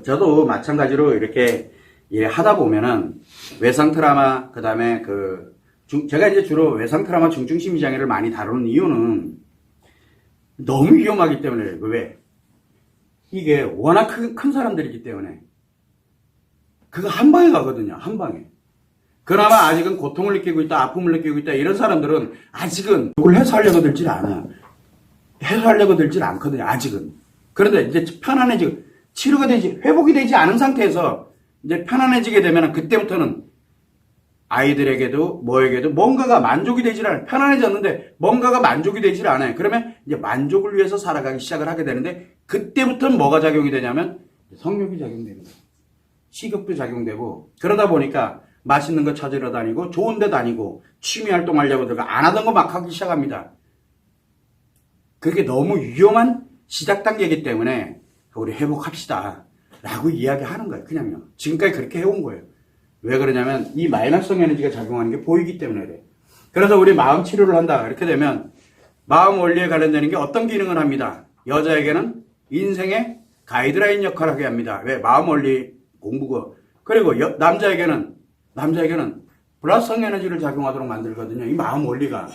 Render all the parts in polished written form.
저도 마찬가지로 이렇게 하다 보면은 외상 트라우마, 그 다음에 제가 이제 주로 외상 트라우마 중증심리 장애를 많이 다루는 이유는 너무 위험하기 때문에. 왜? 이게 워낙 큰 사람들이기 때문에. 그거 한 방에 가거든요. 한 방에. 그나마 아직은 고통을 느끼고 있다, 아픔을 느끼고 있다, 이런 사람들은 아직은 그걸 해소하려고 들질 않아요. 해소하려고 들질 않거든요. 아직은. 그런데 이제 편안해지고, 치료가 되지, 회복이 되지 않은 상태에서 이제 편안해지게 되면 그때부터는 아이들에게도 뭐에게도 뭔가가 만족이 되질 않아요. 편안해졌는데 뭔가가 만족이 되질 않아요. 그러면 이제 만족을 위해서 살아가기 시작을 하게 되는데 그때부터는 뭐가 작용이 되냐면 성욕이 작용됩니다. 식욕도 작용되고, 그러다 보니까 맛있는 거 찾으러 다니고 좋은 데 다니고 취미 활동하려고 들어가 안 하던 거 막 하기 시작합니다. 그게 너무 위험한 시작 단계이기 때문에 우리 회복합시다 라고 이야기하는 거예요. 그냥요. 지금까지 그렇게 해온 거예요. 왜 그러냐면 이 마이너스성 에너지가 작용하는 게 보이기 때문에 그래요. 그래서 우리 마음 치료를 한다 이렇게 되면 마음 원리에 관련되는 게 어떤 기능을 합니다. 여자에게는 인생의 가이드라인 역할을 하게 합니다. 왜? 마음 원리 공부고. 그리고 남자에게는 플러스성 에너지를 작용하도록 만들거든요. 이 마음 원리가.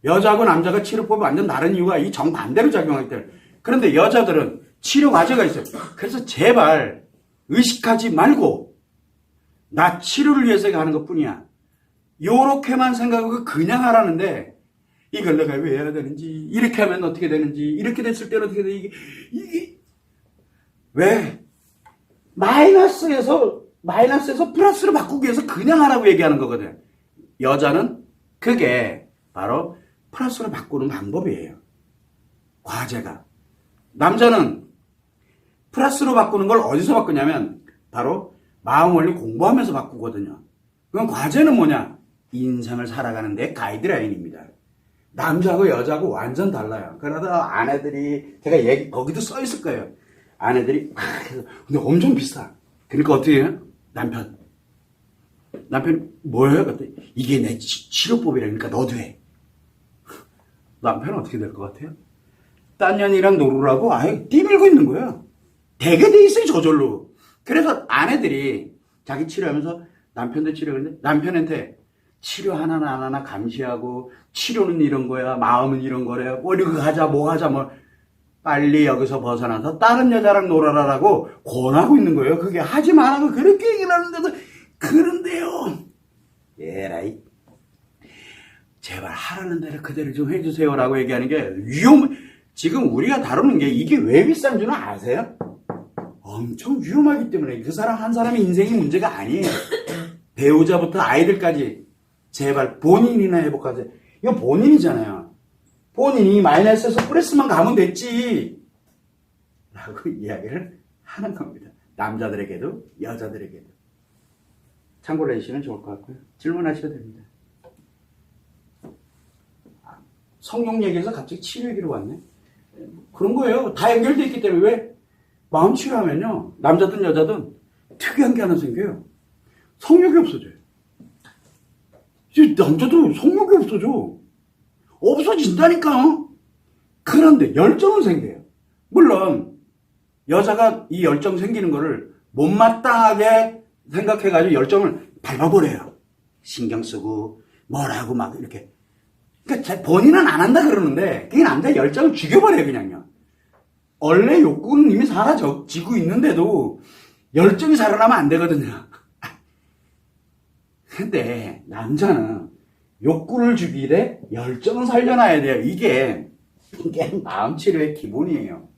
여자하고 남자가 치료법이 완전 다른 이유가 이 정반대로 작용하기 때문에. 그런데 여자들은 치료 과제가 있어요. 그래서 제발 의식하지 말고 나 치료를 위해서 하는 것 뿐이야. 요렇게만 생각하고 그냥 하라는데 이걸 내가 왜 해야 되는지, 이렇게 하면 어떻게 되는지, 이렇게 됐을 때는 어떻게 돼, 이게 왜? 마이너스에서 플러스로 바꾸기 위해서 그냥 하라고 얘기하는 거거든. 여자는 그게 바로 플러스로 바꾸는 방법이에요. 과제가. 남자는 플러스로 바꾸는 걸 어디서 바꾸냐면 바로 마음 원리 공부하면서 바꾸거든요. 그럼 과제는 뭐냐? 인생을 살아가는 데 가이드라인입니다. 남자하고 여자하고 완전 달라요. 그러다 아내들이, 제가 거기도 써 있을 거예요. 아내들이 근데 엄청 비싸. 그러니까 어떻게 해요? 남편이 뭐예요? 그랬더니 이게 내 치료법이라니까 너도 해. 남편은 어떻게 될 것 같아요? 딴 년이랑 놀으라고 아예 뛰밀고 있는 거예요. 되게 돼 있어요, 저절로. 그래서 아내들이 자기 치료하면서 남편도 치료하는데 남편한테 치료 하나하나 감시하고 치료는 이런 거야, 마음은 이런 거래, 이거 하자, 뭐 하자, 뭐. 빨리 여기서 벗어나서 다른 여자랑 놀아라라고 권하고 있는 거예요. 그게 하지 말라고 그렇게 얘기를 하는데도, 그런데요. 에라이. 제발 하라는 대로 그대로 좀 해주세요라고 얘기하는 게 지금 우리가 다루는 게 이게 왜 비싼 줄은 아세요? 엄청 위험하기 때문에. 그 사람 한 사람의 인생이 문제가 아니에요. 배우자부터 아이들까지 제발 본인이나 회복하세요. 이거 본인이잖아요. 본인이 마이너스에서 플러스만 가면 됐지 라고 이야기를 하는 겁니다. 남자들에게도 여자들에게도. 참고로 해주시면 좋을 것 같고요. 질문하셔도 됩니다. 성욕 얘기해서 갑자기 치료 얘기로 왔네. 그런 거예요. 다 연결되어 있기 때문에. 왜? 마음 치료하면요, 남자든 여자든 특이한 게 하나 생겨요. 성욕이 없어져요. 남자도 성욕이 없어져. 없어진다니까. 그런데 열정은 생겨요. 물론 여자가 이 열정 생기는 거를 못마땅하게 생각해가지고 열정을 밟아버려요. 신경 쓰고 뭐라고 막 이렇게. 그러니까 본인은 안 한다 그러는데 그게 남자 열정을 죽여버려요. 그냥요. 원래 욕구는 이미 사라지고 있는데도 열정이 살아나면 안 되거든요. 근데 남자는 욕구를 죽이되 열정을 살려놔야 돼요. 이게 마음 치료의 기본이에요.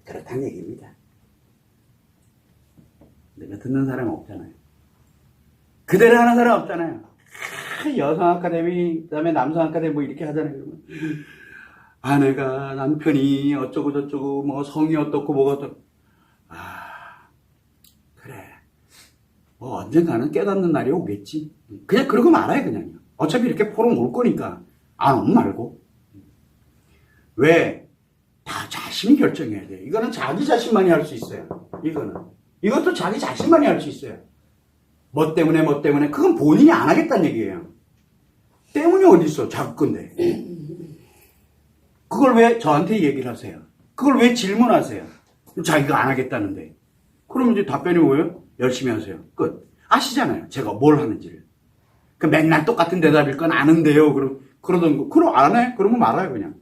그렇다는 얘기입니다. 내가 듣는 사람은 없잖아요. 그대로 하는 사람은 없잖아요. 여성 아카데미, 그 다음에 남성 아카데미 뭐 이렇게 하잖아요. 그러면 아내가 남편이 어쩌고 저쩌고 뭐 성이 어떻고 뭐가 어떻고. 그래. 뭐 언젠가는 깨닫는 날이 오겠지. 그냥 그러고 말아요. 그냥요. 어차피 이렇게 포럼 올 거니까 안 오면 말고. 왜? 다 자신이 결정해야 돼요. 이거는 자기 자신만이 할 수 있어요. 이것도 자기 자신만이 할 수 있어요. 뭐 때문에 그건 본인이 안 하겠다는 얘기예요. 때문이 어디 있어? 자꾸 건데. 그걸 왜 저한테 얘기를 하세요? 그걸 왜 질문하세요? 자기가 안 하겠다는데. 그럼 이제 답변이 뭐예요? 열심히 하세요. 끝. 아시잖아요. 제가 뭘 하는지를. 그 맨날 똑같은 대답일 건 아는데요. 그럼 안 해? 그러면 말아요, 그냥.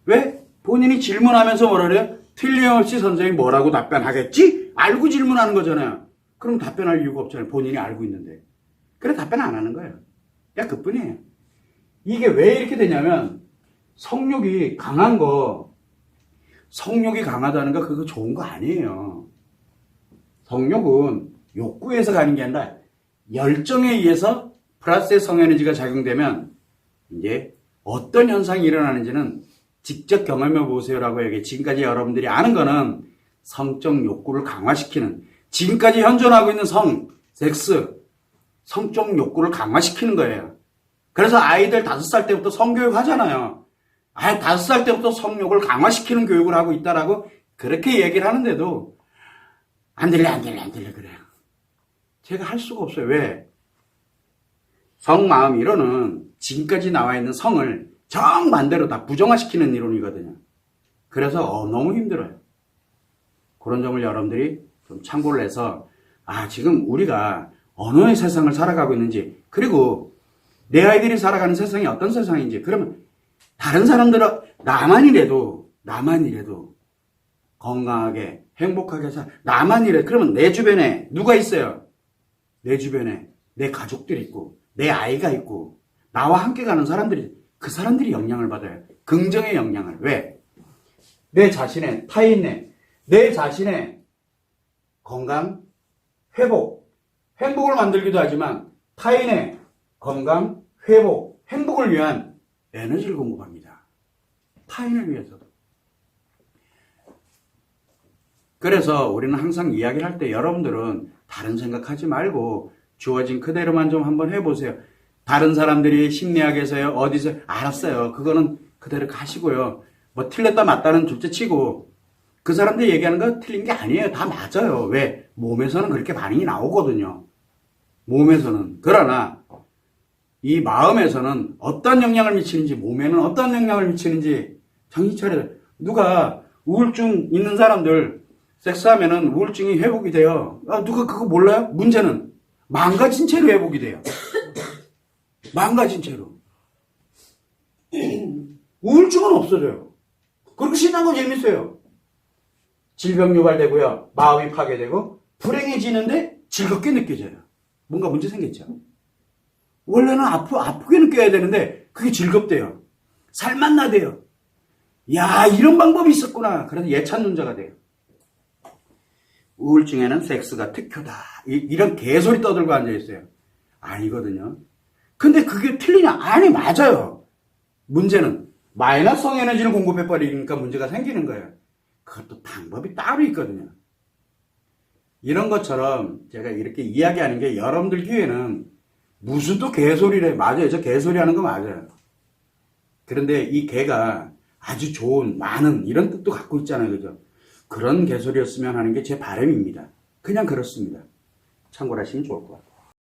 왜? 본인이 질문하면서 뭐라 그래요? 틀림없이 선생님이 뭐라고 답변하겠지? 알고 질문하는 거잖아요. 그럼 답변할 이유가 없잖아요. 본인이 알고 있는데. 그래, 답변 안 하는 거예요. 그냥 그뿐이에요. 이게 왜 이렇게 되냐면, 성욕이 강하다는 거 그거 좋은 거 아니에요. 성욕은 욕구에서 가는 게 아니라 열정에 의해서 플러스의 성에너지가 작용되면 이제 어떤 현상이 일어나는지는 직접 경험해 보세요라고 얘기해. 지금까지 여러분들이 아는 거는 성적 욕구를 강화시키는, 지금까지 현존하고 있는 섹스, 성적 욕구를 강화시키는 거예요. 그래서 아이들 5살 때부터 성교육 하잖아요. 5살 때부터 성욕을 강화시키는 교육을 하고 있다라고 그렇게 얘기를 하는데도 안 들려 그래요. 제가 할 수가 없어요. 왜? 성마음 이론은 지금까지 나와 있는 성을 정반대로 다 부정화시키는 이론이거든요. 그래서 너무 힘들어요. 그런 점을 여러분들이 좀 참고를 해서 지금 우리가 어느 세상을 살아가고 있는지, 그리고 내 아이들이 살아가는 세상이 어떤 세상인지, 그러면 다른 사람들은 나만이라도 건강하게 행복하게 나만이라도, 그러면 내 주변에 누가 있어요? 내 주변에 내 가족들이 있고 내 아이가 있고 나와 함께 가는 사람들이, 그 사람들이 영향을 받아요. 긍정의 영향을. 왜? 내 자신의 타인의 내 자신의 건강, 행복을 만들기도 하지만 타인의 건강, 행복을 위한 에너지를 공급합니다. 타인을 위해서도. 그래서 우리는 항상 이야기를 할 때 여러분들은 다른 생각하지 말고 주어진 그대로만 좀 한번 해보세요. 다른 사람들이 심리학에서요, 어디서, 알았어요. 그거는 그대로 가시고요. 뭐 틀렸다 맞다는 둘째치고 그 사람들이 얘기하는 거 틀린 게 아니에요. 다 맞아요. 왜? 몸에서는 그렇게 반응이 나오거든요. 몸에서는. 그러나 이 마음에서는 어떤 영향을 미치는지, 몸에는 어떤 영향을 미치는지 정신 차려요. 누가 우울증 있는 사람들 섹스하면은 우울증이 회복이 돼요. 누가 그거 몰라요? 문제는 망가진 채로 회복이 돼요. 망가진 채로. 우울증은 없어져요. 그렇게 신난 건 재밌어요. 질병 유발되고요. 마음이 파괴되고 불행해지는데 즐겁게 느껴져요. 뭔가 문제 생겼죠. 원래는 아프게 느껴야 되는데 그게 즐겁대요. 살맛나대요. 야, 이런 방법이 있었구나. 그래서 예찬론자가 돼요. 우울증에는 섹스가 특효다. 이런 개소리 떠들고 앉아있어요. 아니거든요. 근데 그게 틀리냐? 아니, 맞아요. 문제는 마이너스성 에너지를 공급해버리니까 문제가 생기는 거예요. 그것도 방법이 따로 있거든요. 이런 것처럼 제가 이렇게 이야기하는 게 여러분들 귀에는 무슨 또 개소리래. 맞아요. 저 개소리 하는 거 맞아요. 그런데 이 개가 아주 좋은, 많은 이런 뜻도 갖고 있잖아요. 그죠? 그런 개소리였으면 하는 게 제 바람입니다. 그냥 그렇습니다. 참고를 하시면 좋을 것 같아요.